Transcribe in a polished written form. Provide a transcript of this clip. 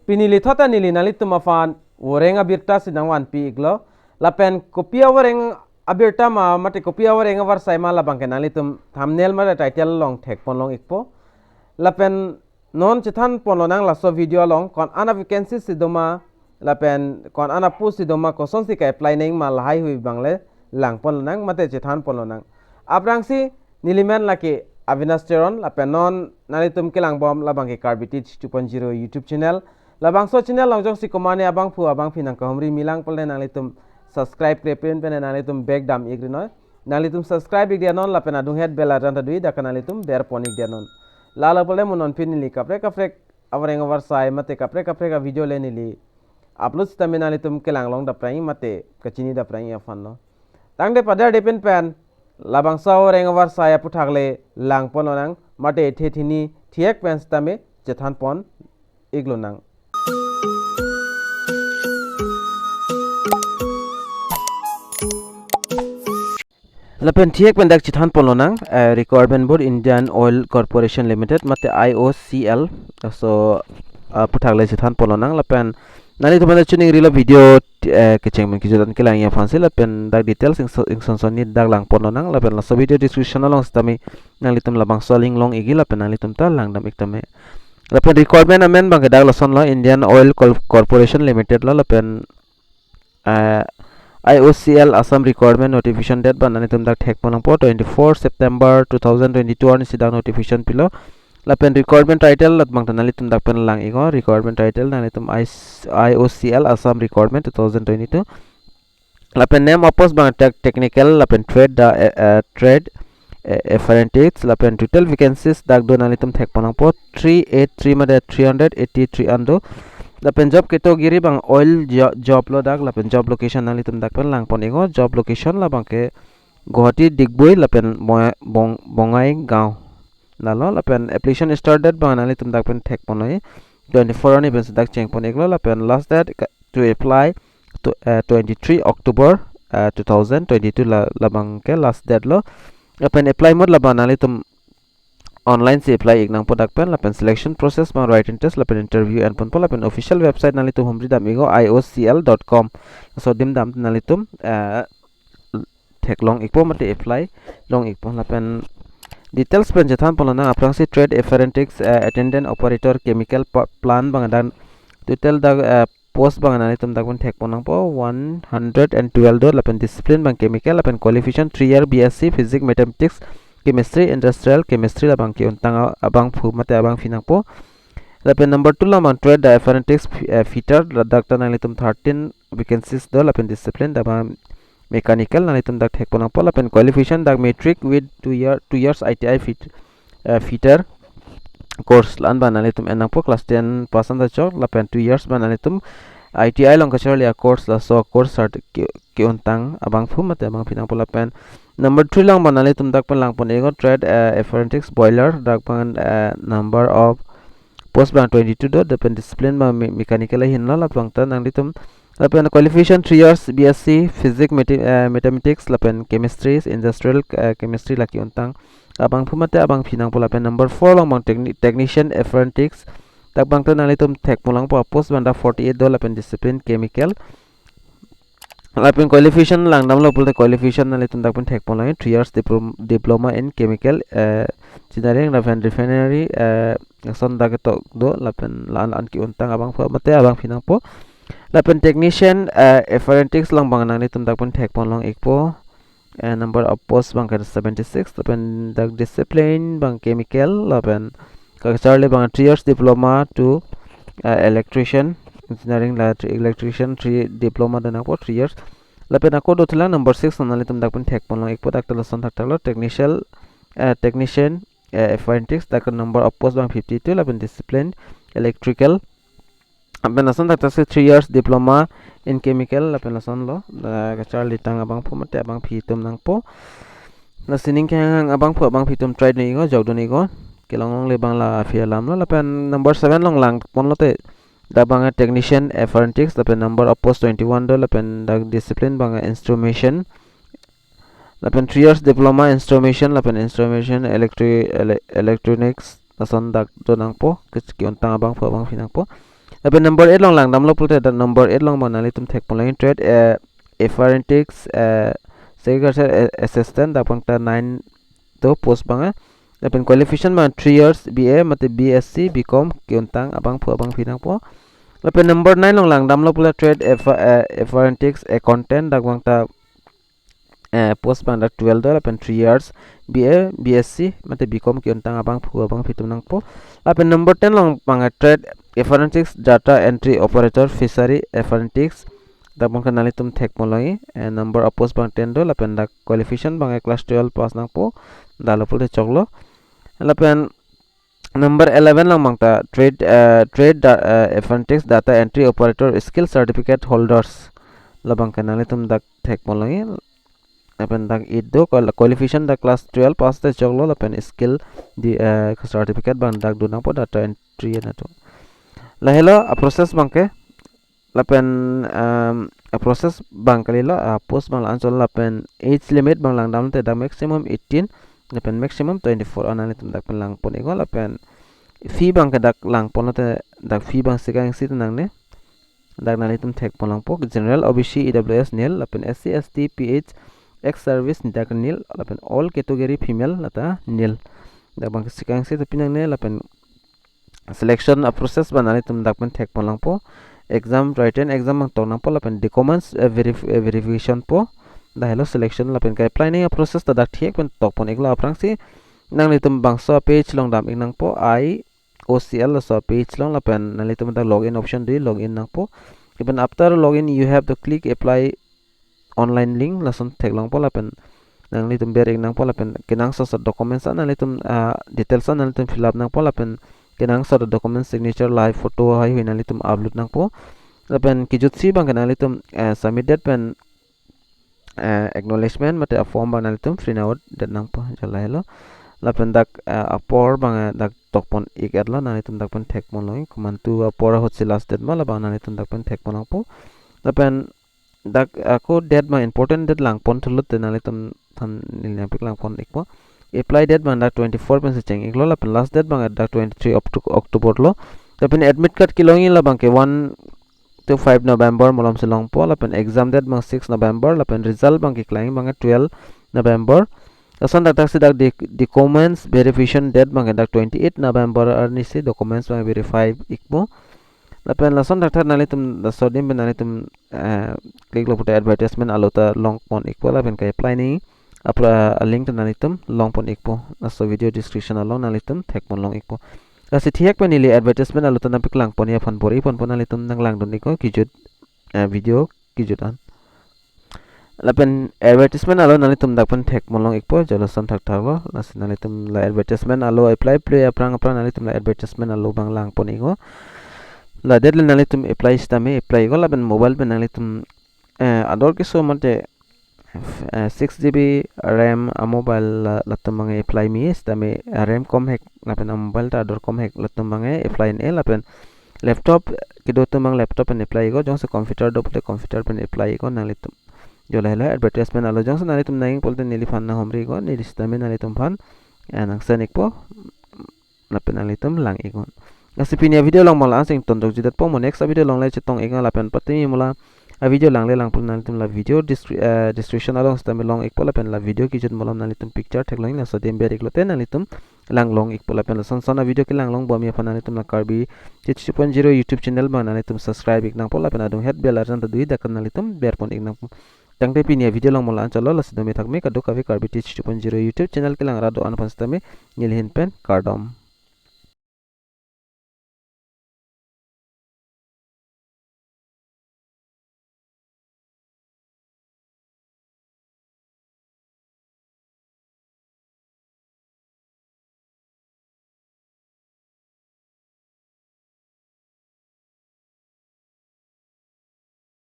pinili thota nili nalitum afan woreng abirta sinangwan pi iglo lapen kopia woreng abirta ma mate kopia woreng AWARSAI ma labang ke nalitum thumbnail ma title long thek pon long ikpo lapen non chithan pononang laso video long kon ana vacancy sidoma lapen kon ana post sidoma koson si ka apply ning ma lahai hui bangle lang pononang mate chithan pononang abrangsi nilimen laki avinasteron lapen non nalitum kilang bom labang ke Karbi 2.0 YouTube channel labangso channel longjong si komane abang pu abang pinang kohomri milang polne nalitum subscribe krepen pen nalitum back dam igrinoy nalitum subscribe igdianon lapen adung head bell aranta dui dakanalitum ber ponik dianon lala pole munon pinili kapre awareng AWARSAI mate kapre ka video le nili upload stamina litum kelang long da prai mate kachini da prai afanno tangde pada depen pen labangsa awareng AWARSAI aputhagle lang pononang mate thethini thiek pen stame jethan pon iglonang lapen thiek pendak chithan polonang Recruitment Board Indian Oil Corporation Limited mate IOCL so puthagle chithan polonang lapen nali thumada chuning rilo video kecheng men kijodan kelang ya fansi lapen dak details ing sonsoni dak lang polonang lapen la video description long stami nali tum labang soling long igi lapen nali tum ta lang dam iktame lapen requirement amen bang dak lason lo Indian Oil Corporation Limited lo lapen IOCL Assam Recruitment notification date banani tum dak thek ponang po 24 September 2022 ani sidang notification pilo lapen requirement title lat bang tanali tum dak pen lang igo requirement title nani tum IOCL Assam Recruitment 2022 lapen name of post bang technical lapen trade trade apprentice lapen total vacancies dak do nani tum thek ponang po 383 made 383 ando lapen job category bang oil job lo dak lapen job location nali tum dak pen lang pon ego job location la bang ke Guwahati Digboi lapen bongai gaon lalo lapen application start date bang nali tum dak pen thek pon oi 24 ani ben dak cheng pon ego lapen last date to apply to 23 October 2022 la bang ke last date lo lapen apply mod la bang nali tum online se apply ignang product pen lapen selection process bang writing test lapen interview and pon lapen official website nali tum humri dam igo iocl.com so dim dam nali tum thek long ikpo mate apply long ikpo lapen details pen jethan polana aprangsi trade apprentice attendant operator chemical plant bang dan total da post bang nali tum dak pen thek ponang po 112 do lapen discipline bang chemical lapen qualification 3 year BSc physics mathematics chemistry industrial chemistry labang ki untang abang phu mate abang finang po lapen number 2 lamang trade apprentice fitter dakta nalitum 13 vacancies do lapen discipline dabang mechanical nalitum dak thek ponang po lapen qualification dak metric with 2 years ITI fitter course lan ban nalitum enang po class 10 pasan da chok lapen 2 years ban nalitum ITI long kachar ya course la so course cert ki untang abang phu mate abang finang po lapen number 3 lang banali tum dak pan lang pon ego trade apprentice boiler dak pan number of post bang 22 do depend discipline bang mechanical hin la lapang tan nang ditum lapen qualification 3 years BSc physics mathematics lapen chemistry industrial chemistry laki untang abang phumate abang phinang po lapen number 4 lang bang technician apprentice dak bang tan nang ditum thek pulang po post bang 48 do lapen discipline chemical lapen qualification lang namlo pulte qualification nali tum dak pen thek pon lang 3 years diploma in chemical engineering refinery son dak to do lapen lan ki untang abang pho mate abang finang po lapen technician apprentice lang bang nang ni tum dak pen thek pon lang ekpo number of post bang 76 lapen dak discipline bang chemical lapen ka charle bang 3 years diploma to electrician engineering electrician 3 diploma dan ako 3 years lapen ako do thlang number 6 nali tum dak pen thek pon lang ek product la son thak lo technician apprentice dak number of post bang 52 lapen discipline electrical apen lason thak 3 years diploma in chemical lapen lason lo ka charli tang abang pho mate abang phi tum nang po na sining khang abang pho abang phi tum try ni go jog do ni go kelong le bang la fi alam lo lapen number 7 long lang pon lo te da bang technician apprentice lapen number of post 21 do lapen da discipline bang instrumentation lapen 3 years diploma instrumentation lapen instrumentation electronics nason dak do nang po ki untang abang pho abang finang po lapen number 8 long lang damlo pulte da number 8 long banali tum thek polai trade apprentice secretary assistant da pangta 9 to post banga lapen qualification man 3 years BA mate BSc BCom kyontang abang phu abang phinang po lapen number 9 long lang damlo pula trade apprentice accountant da pangta post bang da 12 do lapen 3 years BA BSc mate BCom kyontang abang phu abang phitum nang po lapen number 10 long banga trade apprentice data entry operator fishery apprentice da bangka nali tum thek moloi number of post bang 10 do lapen da qualification bang class 12 pass nang po da lo pulte choklo lapen number 11 lang bangta trade apprentice data entry operator skill certificate holders labang kanali tum dak thek moloi lapen dak iddo qualification da class 12 pass te choklo lapen skill di certificate bang dak do nang po data entry na to lahelo a process bangke lapen a process bang kalilo a post bang lan sol lapen age limit bang lang dam te da maximum 18 lapen maximum 24 anani tum dak lang pon ego lapen fee bang ka dak lang pon te dak fee bang sikang sit nang ne dak nani tum thek pon lang po general OBC EWS nil lapen SC ST PH ex service dak nil lapen all category female lata nil dak bang sikang sit pinang ne lapen selection a process banani tum dak pen thek pon lang po exam written exam bang tong nang po lapen documents verification po da hello selection lapen kai planning a process ta dak thiek pen tok pon egla aprang si nang litum bangso page long dam ing nang po IOCL so page long lapen nang litum da login option di login nang po even after login you have to click apply online link lason thek long po lapen nang litum ber ing nang po lapen kinang so documents nang litum details nang litum fill up nang po lapen kinang so document signature live photo hai huina litum upload nang po lapen kijut si bang kana litum submitted pen acknowledgement mate a form bang litum free out dat nang po jala hello lapen dak apor bang dak tokpon ik atla nang litum dak pen thek mon loi kumantu apor hotse last date ma labang nang litum dak pen thek mon po lapen dak ko date ma important date lang pon thulut te nang litum than nil pik lang pon ik po apply date bang dak 24 pen se cheng ik lo lapen last date bang dak 23 October lo lapen admit card kilongi la bang ke 1 to 5 November molom silong po lapen exam date bang 6 November lapen result bang ke klaing bang 12 November lason dak si dak documents verification date bang dak 28 November arni si documents bang verify ikmo lapen lason dak thar nalitum sodim ben nalitum click lo puta advertisement alota long pon ikpo lapen kai apply ni apra link nalitum long pon ikpo so video description along nalitum thek pon long ikpo asi thiak pa nili advertisement alota na piklang pon ya phan pori pon nalitum nang lang don iko kijut video kijutan lapen advertisement alo nalitum dak pon thek pon long ikpo jolason thak thago nasi nalitum la advertisement alo apply play aprang nalitum la advertisement alo bang lang pon iko la deadline nalitum apply stame apply go lapen mobile pe nalitum ador kiso mate 6GB RAM mobile latum mange apply mi stame RAM kom hek lapen mobile ta ador kom hek latum mange apply en lapen laptop kido tumang laptop pen apply go jong se computer do pute computer pen apply go nalitum jola hela advertisement alo jong se nalitum naing polte nili fan na homri go ni stame nalitum fan nang senik po lapen nalitum lang igon asi pinia video lang mala sing tondok jidat po mo next video long lai chetong inga lapen patimi mula a video lang le lang pul nalitum la video description along stame long ik pola pen la video ki jut molam nalitum picture thek long na so dem berik loten nalitum lang long ik pola pen son son a video ki lang long bomi apana nalitum la Karbi 2.0 YouTube channel ma nalitum subscribe ik nang pola pen adung head bell aran ta dui dak nalitum ber pon ik nang tangte pinia video lang mola chalo la sidome thakme kadu kavi Karbi 2.0 YouTube channel ki lang rado an panstame nilhin pen KARDOM